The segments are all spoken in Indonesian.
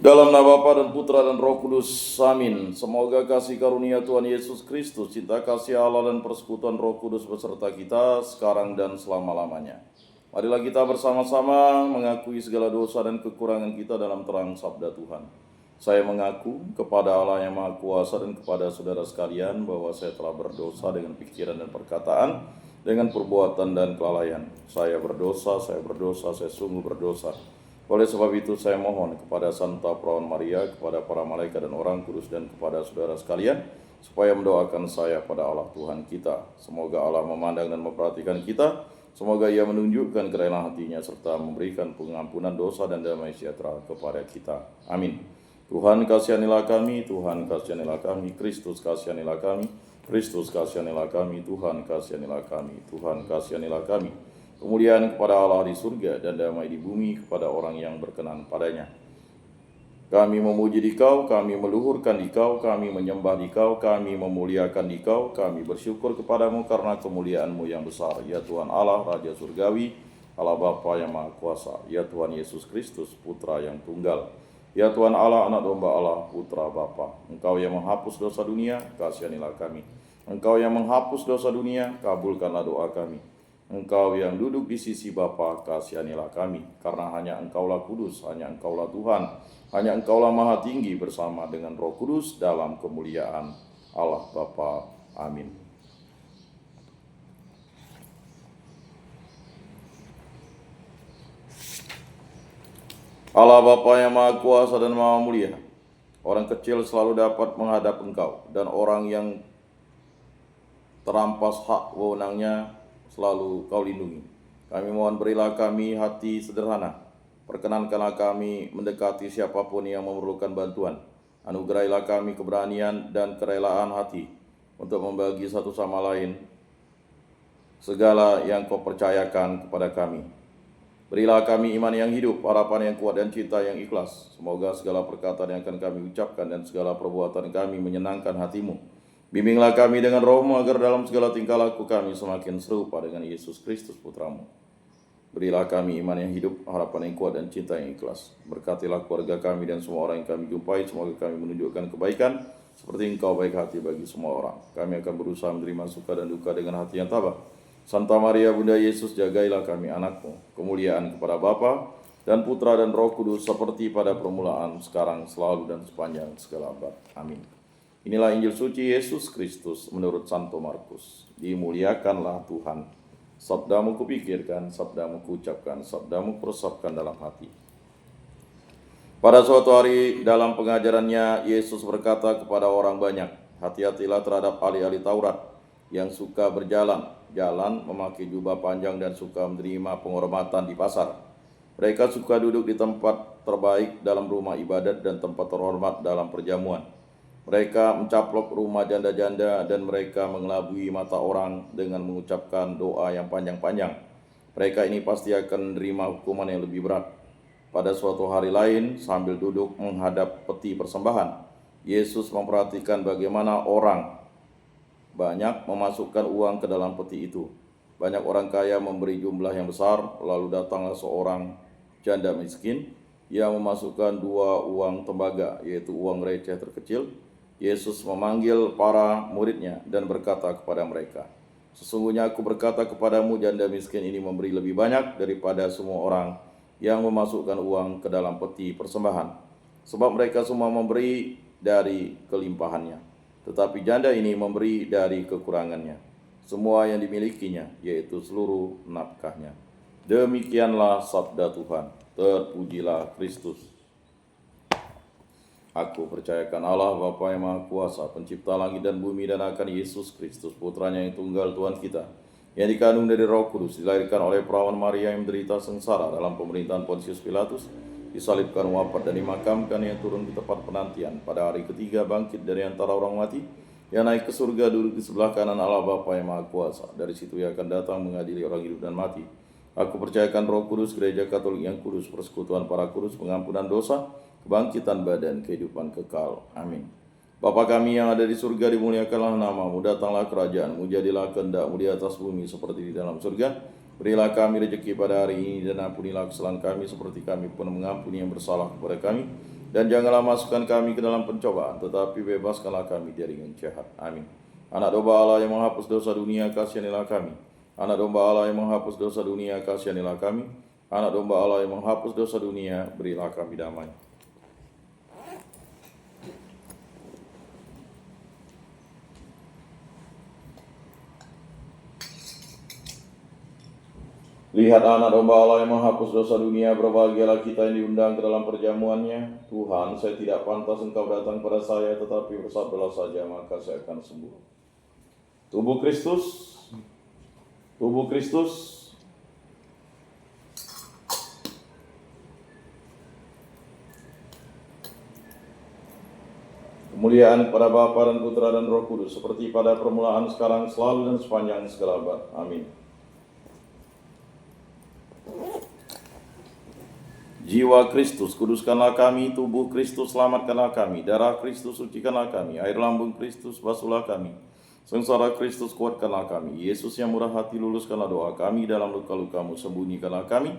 Dalam nama Bapa dan Putra dan Roh Kudus, amin. Semoga kasih karunia Tuhan Yesus Kristus, cinta kasih Allah dan persekutuan Roh Kudus beserta kita sekarang dan selama-lamanya. Marilah kita bersama-sama mengakui segala dosa dan kekurangan kita dalam terang sabda Tuhan. Saya mengaku kepada Allah yang Maha Kuasa dan kepada saudara sekalian bahwa saya telah berdosa dengan pikiran dan perkataan, dengan perbuatan dan kelalaian. Saya berdosa, saya sungguh berdosa. Oleh sebab itu saya mohon kepada Santa Perawan Maria, kepada para malaikat dan orang kudus, dan kepada saudara sekalian, supaya mendoakan saya pada Allah Tuhan kita. Semoga Allah memandang dan memperhatikan kita. Semoga Ia menunjukkan kerelaan hatinya serta memberikan pengampunan dosa dan damai sejahtera kepada kita. Amin. Tuhan kasihanilah kami, Tuhan kasihanilah kami, Kristus kasihanilah kami, Kristus kasihanilah kami, Tuhan kasihanilah kami, Tuhan kasihanilah kami. Kemuliaan kepada Allah di surga dan damai di bumi kepada orang yang berkenan padanya. Kami memuji Dikau, kami meluhurkan Dikau, kami menyembah Dikau, kami memuliakan Dikau, kami bersyukur kepadamu karena kemuliaan-Mu yang besar. Ya Tuhan Allah, Raja Surgawi, Allah Bapa yang Maha Kuasa, ya Tuhan Yesus Kristus, Putra yang tunggal. Ya Tuhan Allah, Anak Domba Allah, Putra Bapa. Engkau yang menghapus dosa dunia, kasihanilah kami. Engkau yang menghapus dosa dunia, kabulkanlah doa kami. Engkau yang duduk di sisi Bapa, kasihanilah kami, karena hanya Engkaulah kudus, hanya Engkaulah Tuhan, hanya Engkaulah Maha Tinggi bersama dengan Roh Kudus dalam kemuliaan Allah Bapa. Amin. Allah Bapa yang Maha Kuasa dan Maha Mulia, orang kecil selalu dapat menghadap Engkau, dan orang yang terampas hak wewenangnya selalu Kau lindungi. Kami mohon berilah kami hati sederhana. Perkenankanlah kami mendekati siapapun yang memerlukan bantuan. Anugerahilah kami keberanian dan kerelaan hati untuk membagi satu sama lain segala yang Kau percayakan kepada kami. Berilah kami iman yang hidup, harapan yang kuat, dan cinta yang ikhlas. Semoga segala perkataan yang akan kami ucapkan dan segala perbuatan kami menyenangkan hati-Mu. Bimbinglah kami dengan Roh-Mu agar dalam segala tingkah laku kami semakin serupa dengan Yesus Kristus Putra-Mu. Berilah kami iman yang hidup, harapan yang kuat, dan cinta yang ikhlas. Berkatilah keluarga kami dan semua orang yang kami jumpai. Semoga kami menunjukkan kebaikan seperti Engkau baik hati bagi semua orang. Kami akan berusaha menerima suka dan duka dengan hati yang tabah. Santa Maria Bunda Yesus, jagailah kami anak-Mu. Kemuliaan kepada Bapa dan Putra dan Roh Kudus seperti pada permulaan, sekarang, selalu, dan sepanjang segala abad. Amin. Inilah Injil suci Yesus Kristus menurut Santo Markus. Dimuliakanlah Tuhan. Sabda-Mu kupikirkan, sabda-Mu kuucapkan, sabda-Mu kuresapkan dalam hati. Pada suatu hari dalam pengajarannya, Yesus berkata kepada orang banyak, hati-hatilah terhadap ahli-ahli Taurat yang suka berjalan-jalan memakai jubah panjang dan suka menerima penghormatan di pasar. Mereka suka duduk di tempat terbaik dalam rumah ibadat dan tempat terhormat dalam perjamuan. Mereka mencaplok rumah janda-janda dan mereka mengelabui mata orang dengan mengucapkan doa yang panjang-panjang. Mereka ini pasti akan menerima hukuman yang lebih berat. Pada suatu hari lain, sambil duduk menghadap peti persembahan, Yesus memperhatikan bagaimana orang banyak memasukkan uang ke dalam peti itu. Banyak orang kaya memberi jumlah yang besar, lalu datanglah seorang janda miskin yang memasukkan 2 uang tembaga, yaitu uang receh terkecil. Yesus memanggil para muridnya dan berkata kepada mereka, sesungguhnya aku berkata kepadamu, janda miskin ini memberi lebih banyak daripada semua orang yang memasukkan uang ke dalam peti persembahan. Sebab mereka semua memberi dari kelimpahannya, tetapi janda ini memberi dari kekurangannya, semua yang dimilikinya, yaitu seluruh nafkahnya. Demikianlah sabda Tuhan. Terpujilah Kristus. Aku percayakan Allah Bapa yang Maha Kuasa, pencipta langit dan bumi, dan akan Yesus Kristus, Putranya yang tunggal Tuhan kita, yang dikandung dari Roh Kudus, dilahirkan oleh Perawan Maria, yang menderita sengsara dalam pemerintahan Pontius Pilatus, disalibkan, wafat, dan dimakamkan, yang turun ke tempat penantian, pada hari ketiga bangkit dari antara orang mati, yang naik ke surga, duduk di sebelah kanan Allah Bapa yang Maha Kuasa. Dari situ Ia akan datang mengadili orang hidup dan mati. Aku percayakan Roh Kudus, Gereja Katolik yang kudus, persekutuan para kudus, pengampunan dosa, kebangkitan badan, kehidupan kekal. Amin. Bapa kami yang ada di surga, dimuliakanlah nama-Mu, datanglah kerajaan-Mu, jadilah kehendak-Mu di atas bumi seperti di dalam surga. Berilah kami rezeki pada hari ini, dan ampunilah kesalahan kami seperti kami pun mengampuni yang bersalah kepada kami. Dan janganlah masukkan kami ke dalam pencobaan, tetapi bebaskanlah kami dari yang jahat. Amin. Anak domba Allah yang menghapus dosa dunia, kasihanilah kami. Anak domba Allah yang menghapus dosa dunia, kasihanilah kami. Anak domba Allah yang menghapus dosa dunia, berilah kami damai. Lihat anak domba Allah yang menghapus dosa dunia, berbahagialah kita yang diundang ke dalam perjamuannya. Tuhan, saya tidak pantas Engkau datang pada saya, tetapi bersabdalah saja, maka saya akan sembuh. Tubuh Kristus, tubuh Kristus. Kemuliaan kepada Bapa dan Putra dan Roh Kudus, seperti pada permulaan, sekarang, selalu, dan sepanjang segala abad. Amin. Jiwa Kristus, kuduskanlah kami. Tubuh Kristus, selamatkanlah kami. Darah Kristus, sucikanlah kami. Air lambung Kristus, basuhlah kami. Sengsara Kristus, kuatkanlah kami. Yesus yang murah hati, luluskanlah doa kami. Dalam luka-lukamu, sembunyikanlah kami.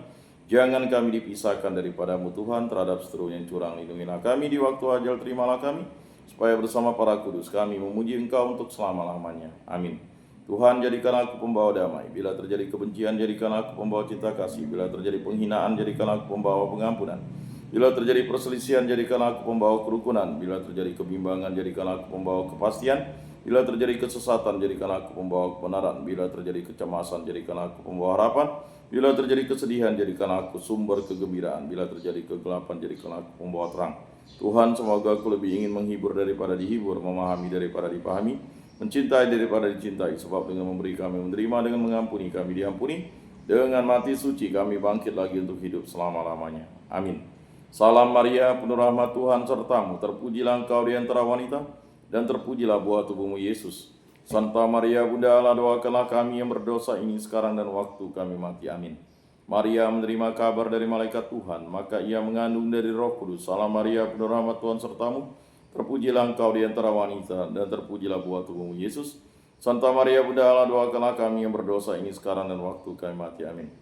Jangan kami dipisahkan daripadamu Tuhan. Terhadap seteru yang curang, lindungilah kami. Di waktu ajal, terimalah kami, supaya bersama para kudus kami memuji Engkau untuk selama-lamanya. Amin. Tuhan, jadikan aku pembawa damai. Bila terjadi kebencian, jadikan aku pembawa cinta kasih. Bila terjadi penghinaan, jadikan aku pembawa pengampunan. Bila terjadi perselisihan, jadikan aku pembawa kerukunan. Bila terjadi kebimbangan, jadikan aku pembawa kepastian. Bila terjadi kesesatan, jadikan aku pembawa kebenaran. Bila terjadi kecemasan, jadikan aku pembawa harapan. Bila terjadi kesedihan, jadikan aku sumber kegembiraan. Bila terjadi kegelapan, jadikan aku pembawa terang. Tuhan, semoga aku lebih ingin menghibur daripada dihibur, memahami daripada dipahami, mencintai daripada dicintai, sebab dengan memberi kami menerima, dengan mengampuni kami diampuni, dengan mati suci kami bangkit lagi untuk hidup selama-lamanya. Amin. Salam Maria, penuh rahmat Tuhan sertamu, terpujilah engkau di antara wanita, dan terpujilah buah tubuhmu Yesus. Santa Maria Bunda Allah, doakanlah kami yang berdosa ini sekarang dan waktu kami mati. Amin. Maria menerima kabar dari malaikat Tuhan, maka ia mengandung dari Roh Kudus. Salam Maria, penuh rahmat Tuhan sertamu, terpujilah engkau di antara wanita, dan terpujilah buah tubuhmu Yesus. Santa Maria Bunda Allah, doakanlah kami yang berdosa ini sekarang dan waktu kami mati. Amin.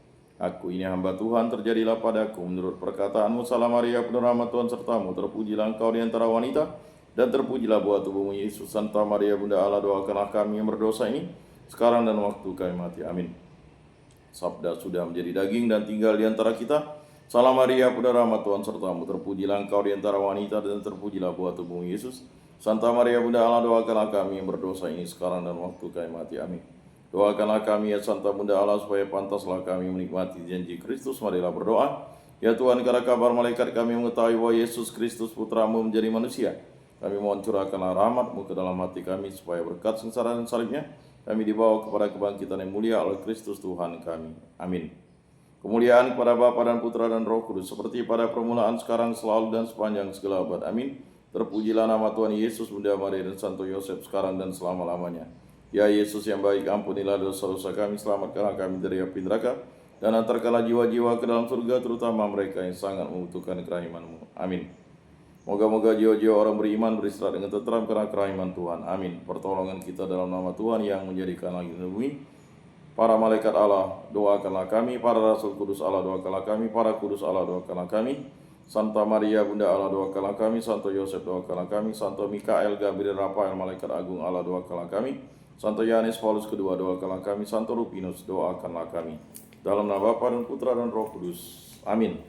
Aku ini hamba Tuhan, terjadilah padaku menurut perkataanmu. Salam Maria, penuh rahmat Tuhan sertamu, terpujilah engkau di antara wanita, dan terpujilah buah tubuhmu Yesus. Santa Maria Bunda Allah, doakanlah kami yang berdosa ini sekarang dan waktu kami mati. Amin. Sabda sudah menjadi daging dan tinggal di antara kita. Salam Maria, penuh rahmat Tuhan sertamu, terpujilah engkau di antara wanita, dan terpujilah buah tubuhmu Yesus. Santa Maria Bunda Allah, doakanlah kami yang berdosa ini sekarang dan waktu kami mati. Amin. Doakanlah kami ya Santa Bunda Allah, supaya pantaslah kami menikmati janji Kristus. Marilah berdoa. Ya Tuhan, karena kabar malaikat kami mengetahui bahwa Yesus Kristus Putramu menjadi manusia, kami mohon curahkanlah rahmat-Mu ke dalam hati kami, supaya berkat sengsara dan salibnya kami dibawa kepada kebangkitan yang mulia oleh Kristus Tuhan kami. Amin. Kemuliaan kepada Bapa dan Putra dan Roh Kudus, seperti pada permulaan, sekarang, selalu, dan sepanjang segala abad. Amin. Terpujilah nama Tuhan Yesus, Bunda Maria, dan Santo Yosef, sekarang dan selama-lamanya. Ya Yesus yang baik, ampunilah dosa-dosa kami, selamatkanlah kami dari api neraka, dan antarkanlah jiwa-jiwa ke dalam surga, terutama mereka yang sangat membutuhkan kerahiman-Mu. Amin. Moga-moga jiwa-jiwa orang beriman beristirahat dengan tentram karena kerahiman Tuhan. Amin. Pertolongan kita dalam nama Tuhan yang menjadikan langit dan bumi. Para malaikat Allah, doakanlah kami. Para rasul kudus Allah, doakanlah kami. Para kudus Allah, doakanlah kami. Santa Maria Bunda Allah, doakanlah kami. Santo Yosef, doakanlah kami. Santo Mikael, Gabriel, Rafael, malaikat agung Allah, doakanlah kami. Santo Yohanes Paulus kedua, doakanlah kami. Santo Rupinus, doakanlah kami. Dalam nama Bapa dan Putra dan Roh Kudus. Amin.